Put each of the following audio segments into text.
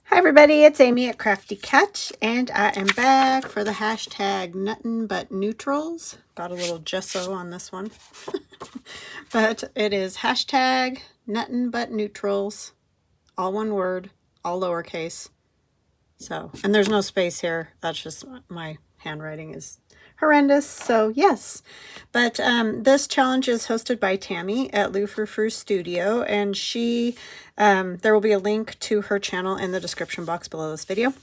Hi everybody, it's Amy at Crafty Cat, and I am back for the hashtag nuttinbutneutrals. Got a little gesso on this one. But it is hashtag nuttinbutneutrals, all one word, all lowercase. So, and there's no space here. That's just my handwriting is horrendous. So yes, but this challenge is hosted by Tammy at Lou Frou Studio, and she there will be a link to her channel in the description box below this video.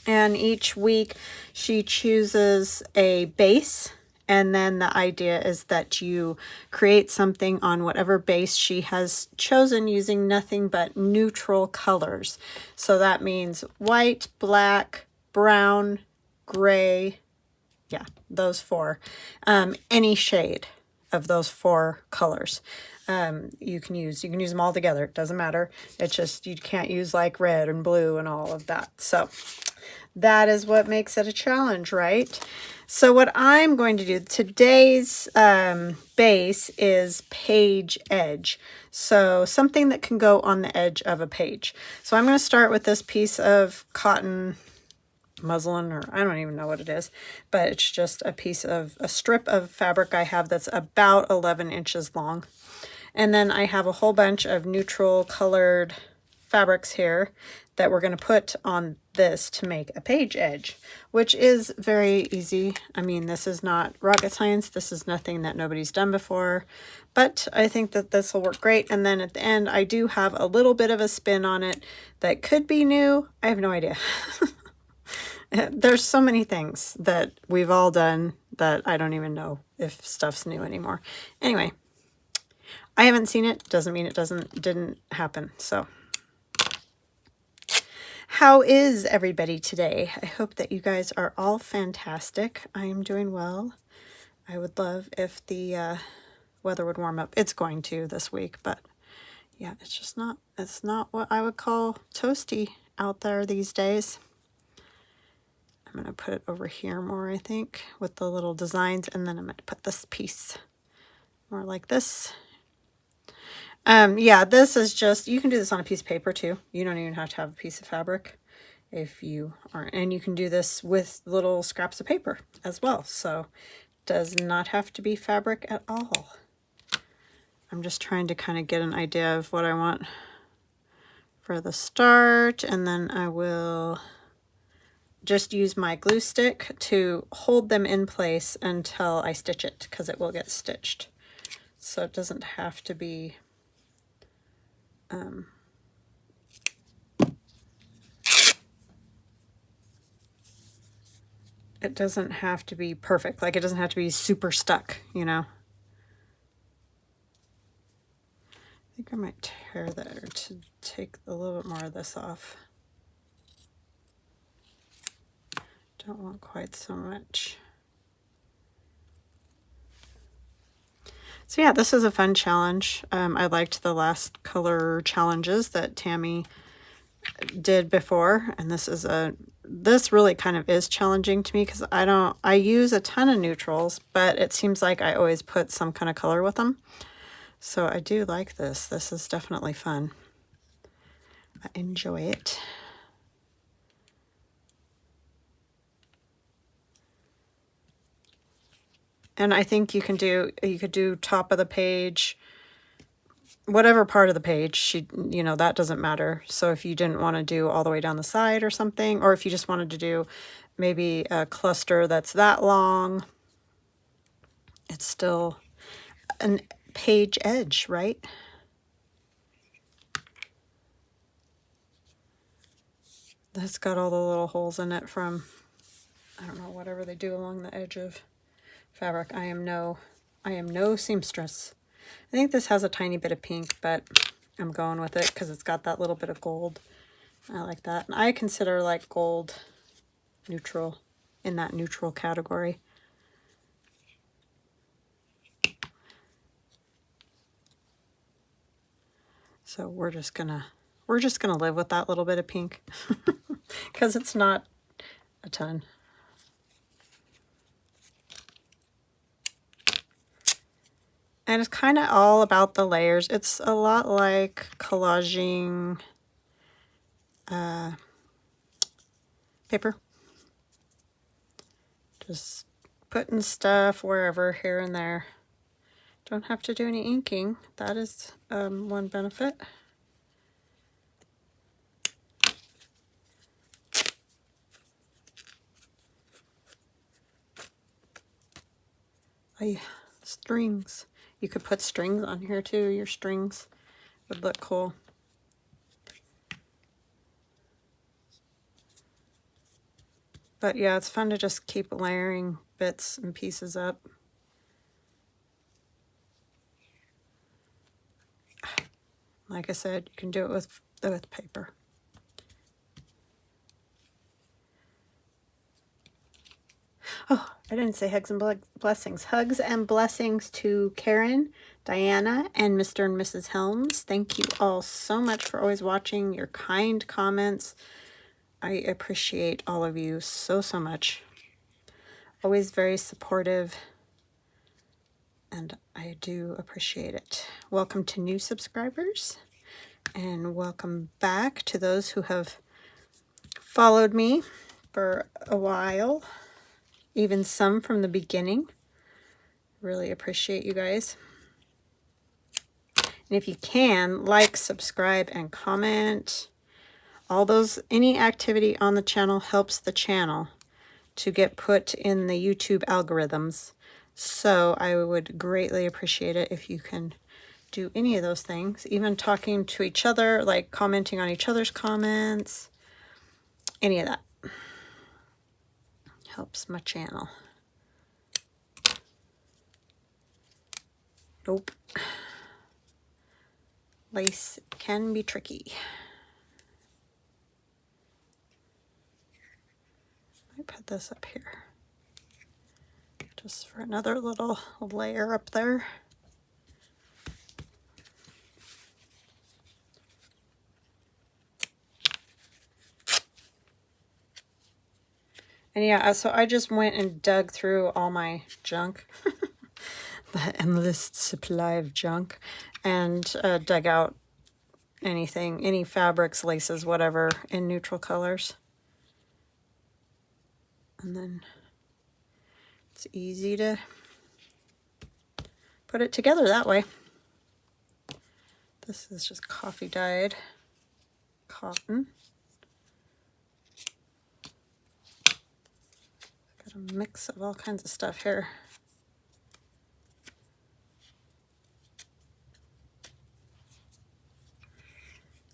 And each week she chooses a base, and then the idea is that you create something on whatever base she has chosen using nothing but neutral colors. So that means white, black, brown, gray, yeah, those four. Any shade of those four colors. You can use them all together. It doesn't matter. It's just you can't use like red and blue and all of that. So that is what makes it a challenge, right? So what I'm going to do, today's base is page edge. So something that can go on the edge of a page. So I'm going to start with this piece of cotton muslin, or I don't even know what it is, but it's just a strip of fabric I have that's about 11 inches long. And then I have a whole bunch of neutral colored fabrics here that we're going to put on this to make a page edge, which is very easy. I mean, this is not rocket science. This is nothing that nobody's done before, but I think that this will work great. And then at the end, I do have a little bit of a spin on it that could be new. I have no idea. There's so many things that we've all done that I don't even know if stuff's new anymore. Anyway, I haven't seen it. Doesn't mean it didn't happen. So how is everybody today? I hope that you guys are all fantastic. I am doing well. I would love if the weather would warm up. It's going to this week, but yeah, it's not what I would call toasty out there these days. I'm going to put it over here more, I think, with the little designs, and then I'm going to put this piece more like this. Yeah, this is just, you can do this on a piece of paper too. You don't even have to have a piece of fabric if you aren't, and you can do this with little scraps of paper as well. So it does not have to be fabric at all. I'm just trying to kind of get an idea of what I want for the start, and then I will just use my glue stick to hold them in place until I stitch it, because it will get stitched. So it doesn't have to be it doesn't have to be perfect. Like, it doesn't have to be super stuck, you know. I think I might tear that to take a little bit more of this off. Don't want quite so much. So yeah, this is a fun challenge. I liked the last color challenges that Tammy did before, and this really kind of is challenging to me because I use a ton of neutrals, but it seems like I always put some kind of color with them. So I do like this. This is definitely fun. I enjoy it. And I think you could do top of the page, whatever part of the page, you know, that doesn't matter. So if you didn't want to do all the way down the side or something, or if you just wanted to do maybe a cluster that's that long, it's still an page edge, right? That's got all the little holes in it from, I don't know, whatever they do along the edge of fabric. I am no seamstress. I think this has a tiny bit of pink, but I'm going with it because it's got that little bit of gold. I like that. And I consider like gold neutral, in that neutral category. So we're just gonna live with that little bit of pink because it's not a ton. And it's kind of all about the layers. It's a lot like collaging paper. Just putting stuff wherever, here and there. Don't have to do any inking. That is one benefit. Strings. You could put strings on here too. Your strings would look cool. But yeah, it's fun to just keep layering bits and pieces up. Like I said, you can do it with paper. Oh, I didn't say hugs and blessings. Hugs and blessings to Karen, Diana, and Mr. and Mrs. Helms. Thank you all so much for always watching, your kind comments. I appreciate all of you so much. Always very supportive, and I do appreciate it. Welcome to new subscribers, and welcome back to those who have followed me for a while. Even some from the beginning. Really appreciate you guys. And if you can, like, subscribe, and comment. All those, any activity on the channel helps the channel to get put in the YouTube algorithms. So I would greatly appreciate it if you can do any of those things. Even talking to each other, like commenting on each other's comments. Any of that helps my channel. Nope. Lace can be tricky. I put this up here just for another little layer up there. And yeah, so I just went and dug through all my junk, the endless supply of junk, and dug out anything, any fabrics, laces, whatever, in neutral colors. And then it's easy to put it together that way. This is just coffee dyed cotton. Got a mix of all kinds of stuff here.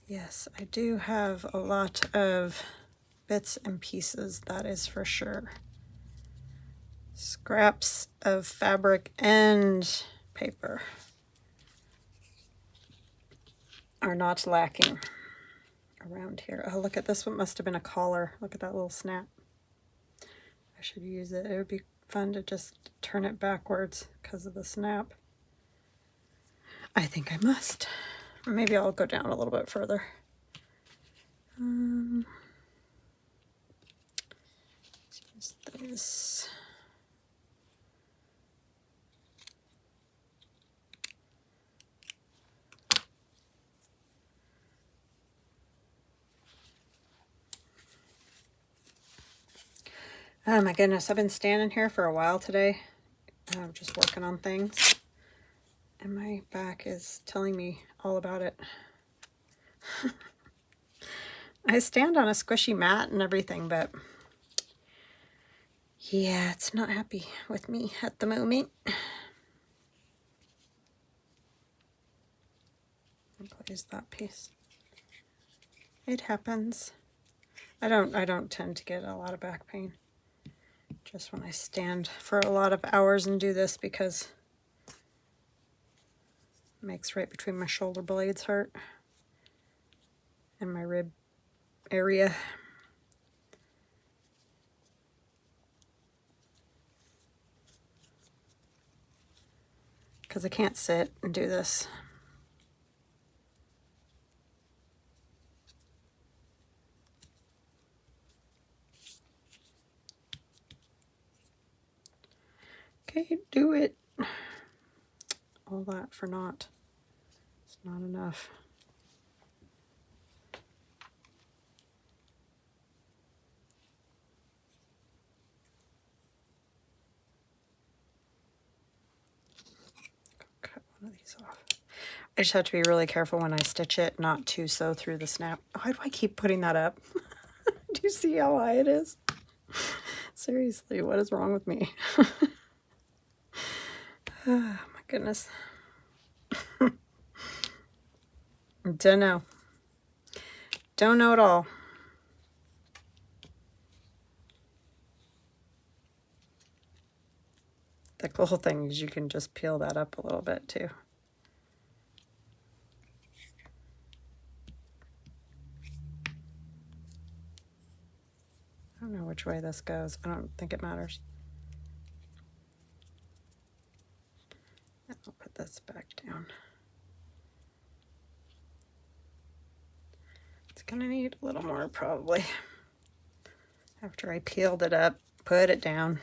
Yes, I do have a lot of bits and pieces, that is for sure. Scraps of fabric and paper are not lacking around here. Oh, look at this one. Must have been a collar. Look at that little snap. I should use it. It would be fun to just turn it backwards because of the snap. I think I must. Maybe I'll go down a little bit further. Let's use this. Oh my goodness, I've been standing here for a while today. I'm just working on things. And my back is telling me all about it. I stand on a squishy mat and everything, but yeah, it's not happy with me at the moment. Place that piece. It happens. I don't tend to get a lot of back pain. Just when I stand for a lot of hours and do this, because it makes right between my shoulder blades hurt and my rib area. Because I can't sit and do this. Okay, do it. All that for naught. It's not enough. one of these off. I just have to be really careful when I stitch it not to sew through the snap. Why do I keep putting that up? Do you see how high it is? Seriously, what is wrong with me? Oh my goodness. Don't know. Don't know at all. The cool thing is you can just peel that up a little bit too. I don't know which way this goes. I don't think it matters. I'll put this back down. It's gonna need a little more probably. After I peeled it up, put it down.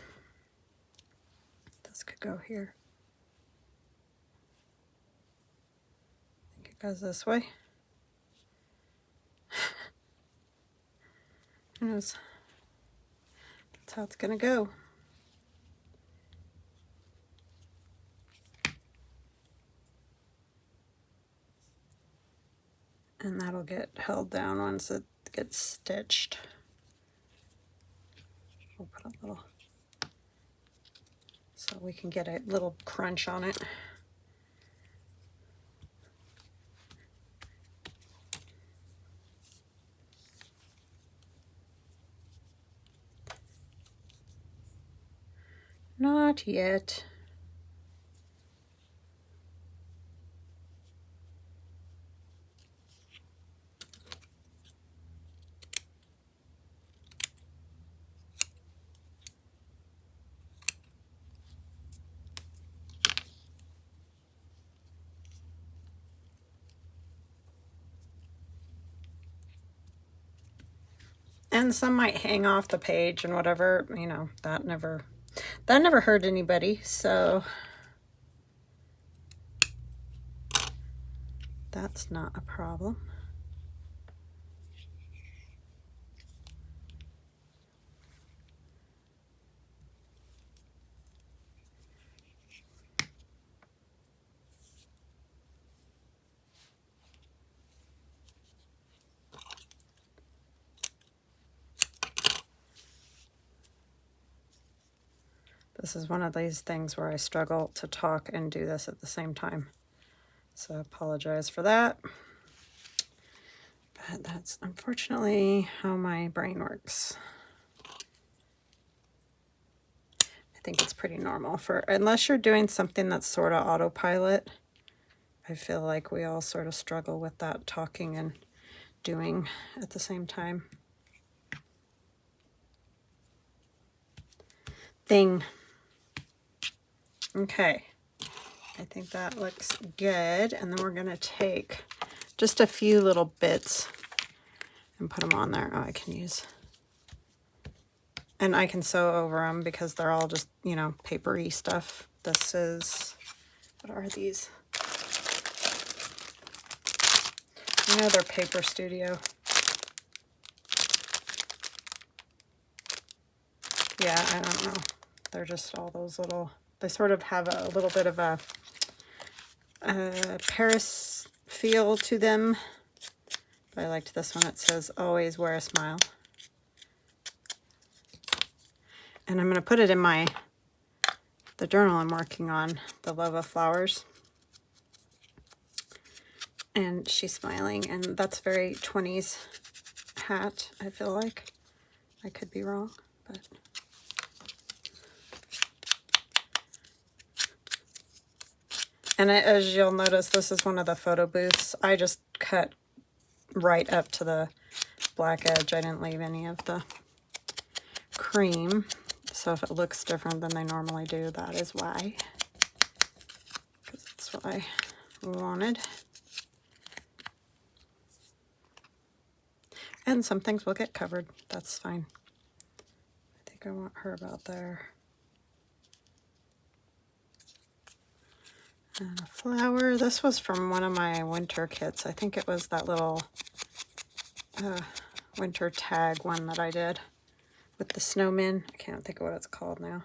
This could go here. I think it goes this way. Who knows? That's how it's gonna go. And that'll get held down once it gets stitched. We'll put a little, so we can get a little crunch on it. Not yet. And some might hang off the page and whatever, you know, that never hurt anybody, so that's not a problem. This is one of these things where I struggle to talk and do this at the same time. So I apologize for that. But that's unfortunately how my brain works. I think it's pretty normal for, unless you're doing something that's sort of autopilot. I feel like we all sort of struggle with that, talking and doing at the same time. Thing. Okay, I think that looks good. And then we're gonna take just a few little bits and put them on there. Oh, I can use, and I can sew over them because they're all just, you know, papery stuff. This is, what are these? I know they're Paper Studio. Yeah, I don't know. They're just all those little, they sort of have a little bit of a Paris feel to them. But I liked this one. It says, always wear a smile. And I'm going to put it in the journal I'm working on, The Love of Flowers. And she's smiling, and that's very 20s hat, I feel like. I could be wrong, but... And as you'll notice, this is one of the photo booths. I just cut right up to the black edge. I didn't leave any of the cream. So if it looks different than they normally do, that is why. Because that's what I wanted. And some things will get covered. That's fine. I think I want her about there. And a flower. This was from one of my winter kits. I think it was that little winter tag one that I did with the snowmen. I can't think of what it's called now.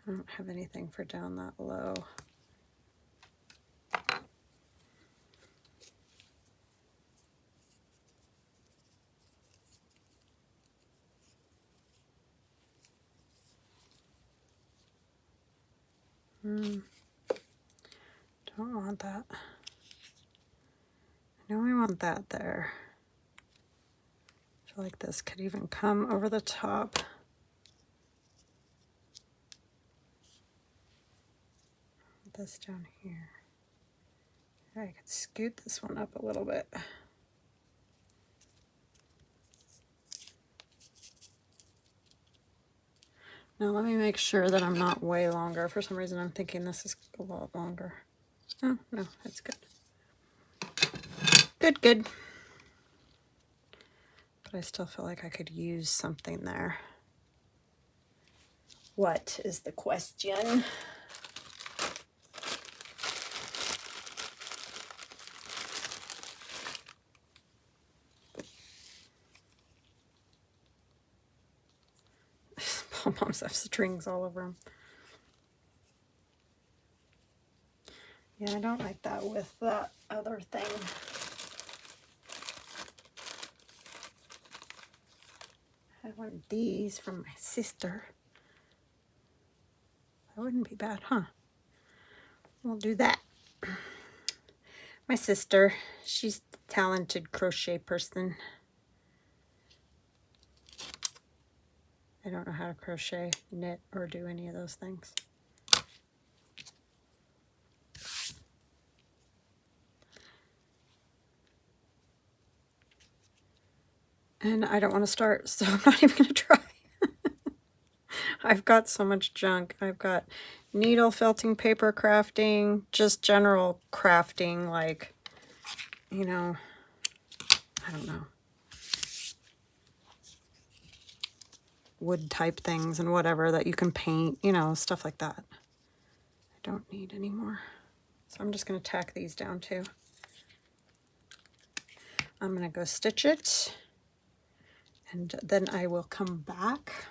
I don't have anything for down that low. Don't want that. I know I want that there. I feel like this could even come over the top. This down here. I could scoot this one up a little bit. Now let me make sure that I'm not way longer. For some reason I'm thinking this is a lot longer. Oh, no, that's good. Good, good. But I still feel like I could use something there. What is the question? Pom-poms have strings all over them. Yeah, I don't like that with that other thing. I had one of these from my sister. That wouldn't be bad, huh? We'll do that. My sister, she's a talented crochet person. I don't know how to crochet, knit, or do any of those things. And I don't want to start, so I'm not even going to try. I've got so much junk. I've got needle felting, paper crafting, just general crafting, like, you know, I don't know, wood type things and whatever that you can paint, you know, stuff like that. I don't need any more. So I'm just going to tack these down too. I'm going to go stitch it, and then I will come back.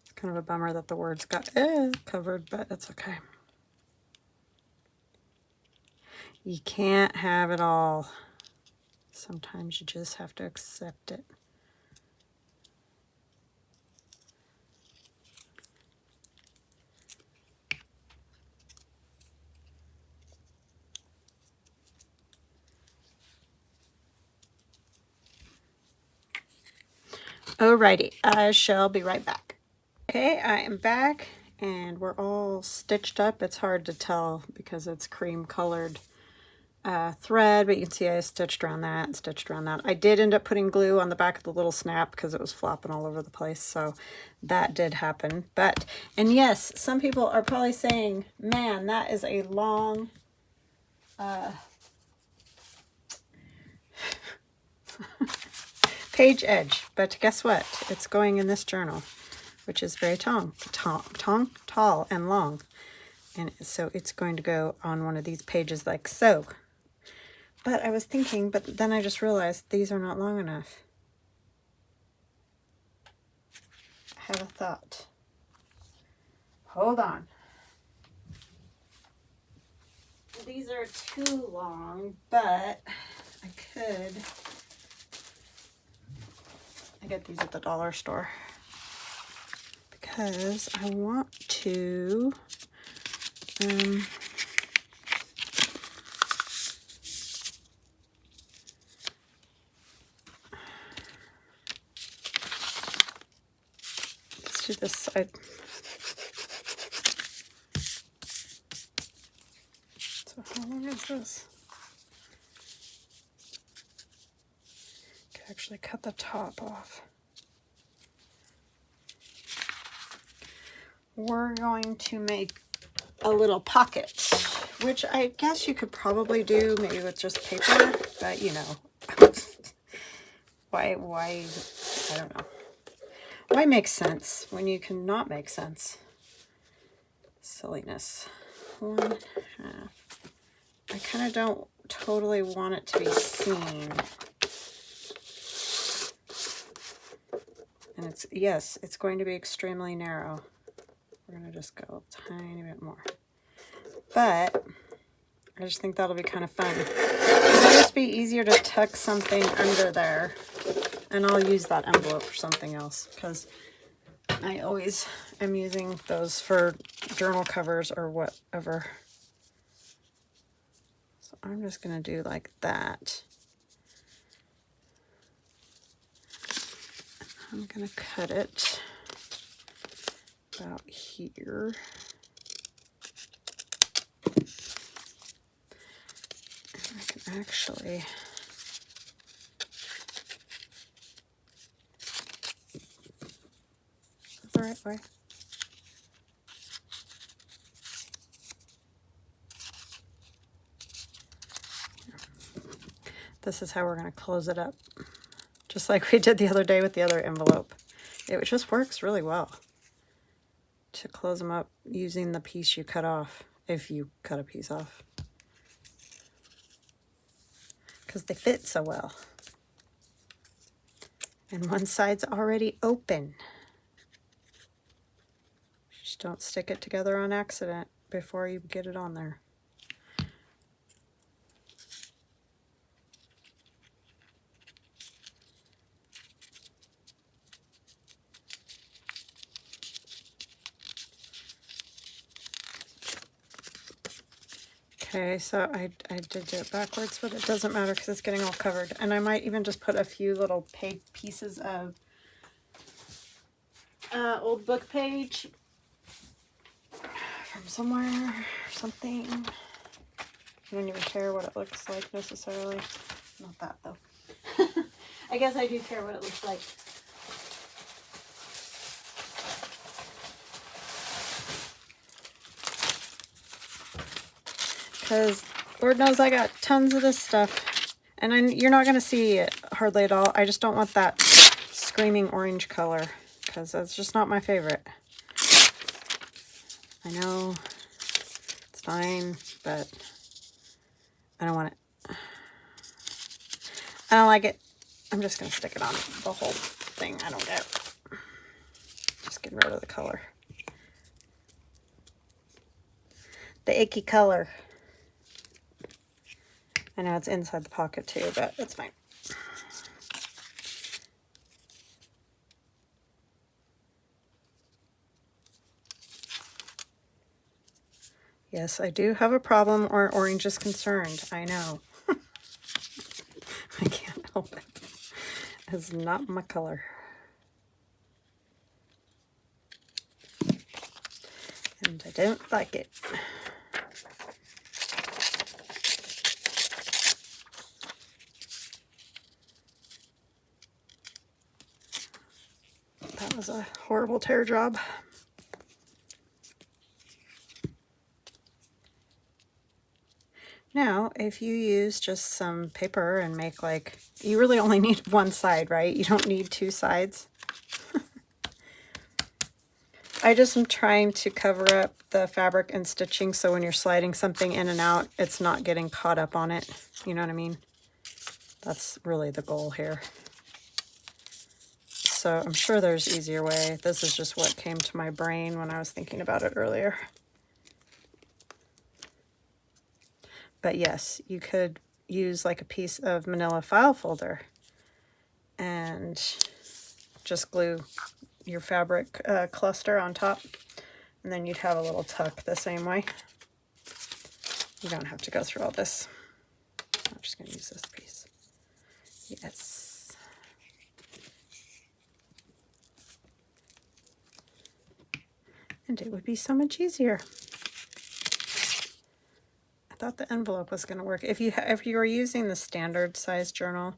It's kind of a bummer that the words got covered, but it's okay. You can't have it all. Sometimes you just have to accept it. Alrighty, I shall be right back. Okay, I am back, and we're all stitched up. It's hard to tell because it's cream colored thread, but you can see I stitched around that and stitched around that. I did end up putting glue on the back of the little snap because it was flopping all over the place, so that did happen. But, and yes, some people are probably saying, man, that is a long page edge, but guess what? It's going in this journal, which is very tall and long, and so it's going to go on one of these pages like so. But I was thinking, but then I just realized these are not long enough. I have a thought. Hold on. These are too long, but I could. I get these at the dollar store because I want to let's do this side. So how long is this? I could actually cut the top off. We're going to make a little pocket, which I guess you could probably do maybe with just paper, but you know, why, I don't know. Why make sense when you can not make sense? Silliness. 1/2. I kind of don't totally want it to be seen. And it's, yes, it's going to be extremely narrow. We're going to just go a tiny bit more. But I just think that'll be kind of fun. It'll just be easier to tuck something under there. And I'll use that envelope for something else, because I always am using those for journal covers or whatever. So I'm just going to do like that. I'm going to cut it about here. And I can actually... the right way. This is how we're going to close it up, just like we did the other day with the other envelope. It just works really well to close them up using the piece you cut off, if you cut a piece off, because they fit so well. And one side's already open. Just don't stick it together on accident before you get it on there. Okay, so I did do it backwards, but it doesn't matter because it's getting all covered. And I might even just put a few little pieces of old book page from somewhere or something. I don't even care what it looks like necessarily. Not that though. I guess I do care what it looks like. Because Lord knows I got tons of this stuff, and you're not going to see it hardly at all. I just don't want that screaming orange color, because that's just not my favorite. I know it's fine, but I don't want it. I don't like it. I'm just going to stick it on the whole thing. I don't care. Just getting rid of the color. The icky color. I know it's inside the pocket too, but it's fine. Yes, I do have a problem where orange is concerned. I know. I can't help it. It's not my color. And I don't like it. That was a horrible tear job. Now, if you use just some paper and make like, you really only need one side, right? You don't need two sides. I just am trying to cover up the fabric and stitching so when you're sliding something in and out, it's not getting caught up on it. You know what I mean? That's really the goal here. So I'm sure there's an easier way. This is just what came to my brain when I was thinking about it earlier. But yes, you could use like a piece of manila file folder and just glue your fabric cluster on top, and then you'd have a little tuck the same way. You don't have to go through all this. I'm just going to use this piece. Yes. And it would be so much easier. I thought the envelope was going to work. If you were using the standard size journal,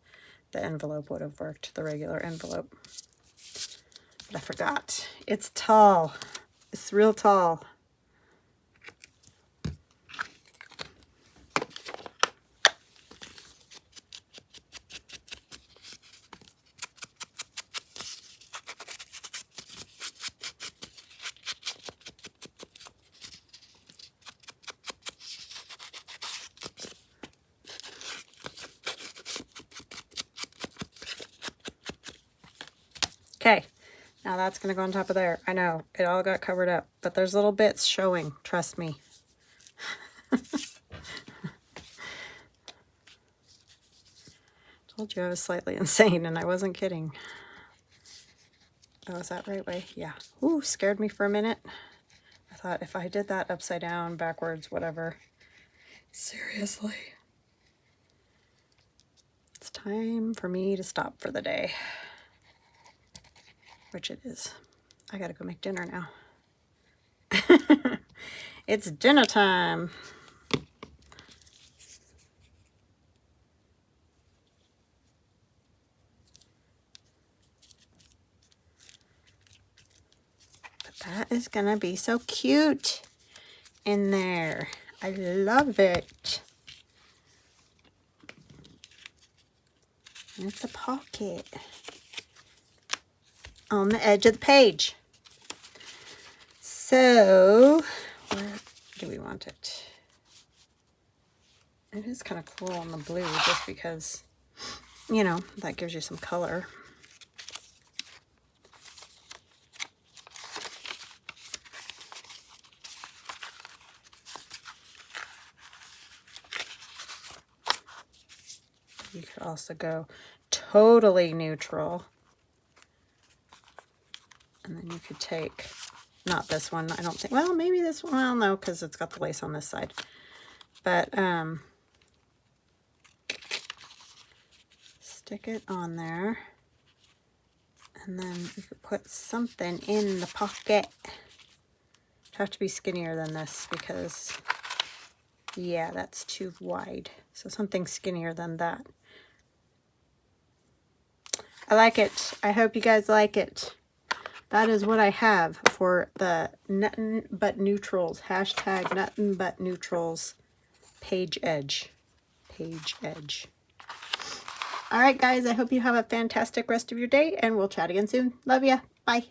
the envelope would have worked, the regular envelope. But I forgot. It's tall. It's real tall. Okay, Now that's going to go on top of there. I know, it all got covered up, but there's little bits showing, trust me. Told you I was slightly insane, and I wasn't kidding. Oh, is that right way? Yeah. Ooh, scared me for a minute. I thought if I did that upside down, backwards, whatever. Seriously. It's time for me to stop for the day. Which it is. I gotta go make dinner now. It's dinner time. But that is gonna be so cute in there. I love it. And it's a pocket on the edge of the page. So, where do we want it? It is kind of cool on the blue just because, you know, that gives you some color. You could also go totally neutral. And then you could take, not this one, I don't think, well, maybe this one, well, no, because it's got the lace on this side. But, stick it on there. And then you could put something in the pocket. It'd have to be skinnier than this because, yeah, that's too wide. So something skinnier than that. I like it. I hope you guys like it. That is what I have for the Nuttin' But Neutrals. Hashtag Nuttin' But Neutrals page edge. Page edge. All right, guys. I hope you have a fantastic rest of your day, and we'll chat again soon. Love ya. Bye.